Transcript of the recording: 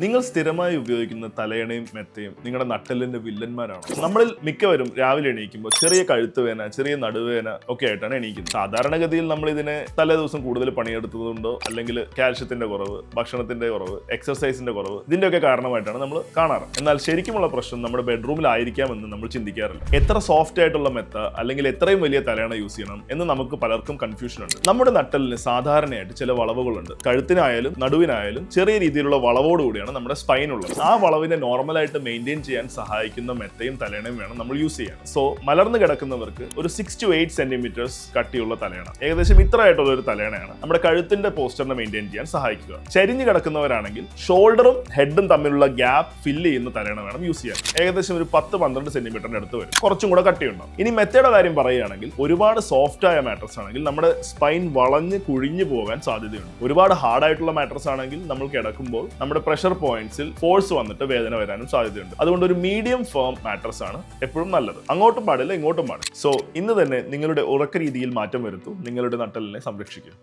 നിങ്ങൾ സ്ഥിരമായി ഉപയോഗിക്കുന്ന തലയണയും മെത്തയും നിങ്ങളുടെ നട്ടെല്ലിന്റെ വില്ലന്മാരാണ്. നമ്മളിൽ മിക്കവരും രാവിലെ എണീക്കുമ്പോൾ ചെറിയ കഴുത്തുവേന, ചെറിയ നടുവേന ഒക്കെ ആയിട്ടാണ് എണീക്കുന്നത്. സാധാരണഗതിയിൽ നമ്മൾ ഇതിനെ തലേ ദിവസം കൂടുതൽ പണിയെടുത്തതുകൊണ്ടോ അല്ലെങ്കിൽ കാൽഷ്യത്തിന്റെ കുറവ്, ഭക്ഷണത്തിന്റെ കുറവ്, എക്സർസൈസിന്റെ കുറവ് ഇതിന്റെയൊക്കെ കാരണമായിട്ടാണ് നമ്മൾ കാണാറ്. എന്നാൽ ശരിക്കുമുള്ള പ്രശ്നം നമ്മുടെ ബെഡ്റൂമിലായിരിക്കാമെന്ന് നമ്മൾ ചിന്തിക്കാറില്ല. എത്ര സോഫ്റ്റ് ആയിട്ടുള്ള മെത്ത അല്ലെങ്കിൽ എത്രയും വലിയ തലയണ യൂസ് ചെയ്യണം എന്ന് നമുക്ക് പലർക്കും കൺഫ്യൂഷൻ ഉണ്ട്. നമ്മുടെ നട്ടെല്ലിന് സാധാരണയായിട്ട് ചില വളവുകളുണ്ട്. കഴുത്തിനായാലും നടുവിനായാലും ചെറിയ രീതിയിലുള്ള വളവോടുകൂടിയാണ് നമ്മുടെ സ്പൈൻ ഉള്ളത്. ആ വളവിനെ നോർമലായിട്ട് മെയിൻറ്റെയിൻ ചെയ്യാൻ സഹായിക്കുന്ന മെത്തയും തലയണയും വേണം നമ്മൾ യൂസ് ചെയ്യാൻ. സോ മലർന്നു കിടക്കുന്നവർക്ക് ഒരു 6 to 8 സെന്റിമീറ്റേഴ്സ് കട്ടിയുള്ള തലയണ, ഏകദേശം ഇത്ര ആയിട്ടുള്ള ഒരു തലയണയാണ് നമ്മുടെ കഴുത്തിന്റെ പോസ്റ്ററിനെ മെയിൻറ്റെയിൻ ചെയ്യാൻ സഹായിക്കുക. ചരിഞ്ഞു കിടക്കുന്നവരാണെങ്കിൽ ഷോൾഡറും ഹെഡും തമ്മിലുള്ള ഗ്യാപ്പ് ഫില്ല് ചെയ്യുന്ന തലയണ വേണം യൂസ് ചെയ്യാൻ. ഏകദേശം ഒരു 10-12 സെന്റിമീറ്ററിന്റെ അടുത്ത് വരും, കുറച്ചും കൂടെ കട്ടിയുണ്ടാവും. ഇനി മെത്തയുടെ കാര്യം പറയുകയാണെങ്കിൽ ഒരുപാട് സോഫ്റ്റ് ആയ മാട്രസ് ആണെങ്കിൽ നമ്മുടെ സ്പൈൻ വളഞ്ഞ് കുഴിഞ്ഞു പോകാൻ സാധ്യതയുണ്ട്. ഒരുപാട് ഹാർഡ് ആയിട്ടുള്ള മാട്രസ് ആണെങ്കിൽ നമ്മൾ കിടക്കുമ്പോൾ നമ്മുടെ പ്രഷർ പോയിന്റ്സിൽ ഫോഴ്സ് വന്നിട്ട് വേദന വരാനും സാധ്യതയുണ്ട്. അതുകൊണ്ട് ഒരു മീഡിയം ഫേം മാട്രസ് ആണ് എപ്പോഴും നല്ലത്. അങ്ങോട്ടും പാടില്ല, ഇങ്ങോട്ടും പാടില്ല. സോ ഇന്ന് തന്നെ നിങ്ങളുടെ ഉറക്ക രീതിയിൽ മാറ്റം വരുത്തൂ, നിങ്ങളുടെ നട്ടെല്ലിനെ സംരക്ഷിക്കും.